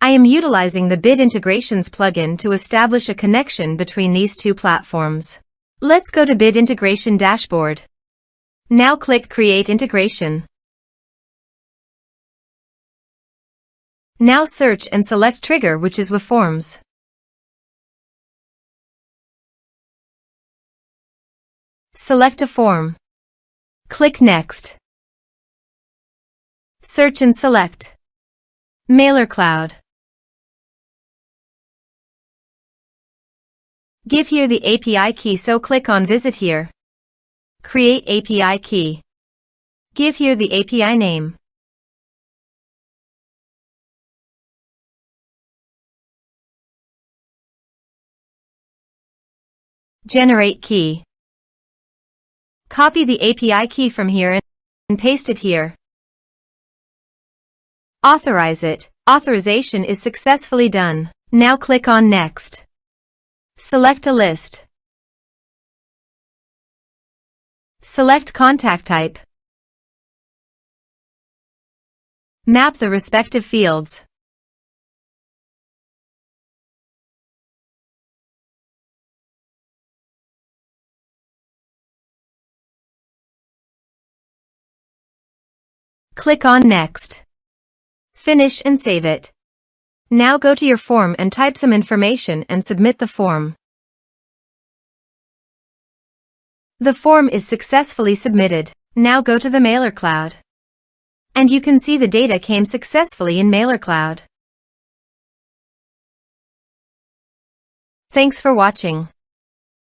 I am utilizing the Bid Integrations plugin to establish a connection between these two platforms. Let's go to Bid Integration Dashboard. Now click Create Integration. Now search and select Trigger, which is weForms. Select a form. Click Next. Search and select Mailercloud. Give here the API key, so click on Visit here. Create API key. Give here the API name. Generate key. Copy the API key from here and paste it here. Authorize it. Authorization is successfully done. Now click on Next. Select a list. Select contact type. Map the respective fields. Click on Next. Finish and save it. Now go to your form and type some information and submit the form. The form is successfully submitted. Now go to the Mailercloud. And you can see the data came successfully in Mailercloud. Thanks for watching.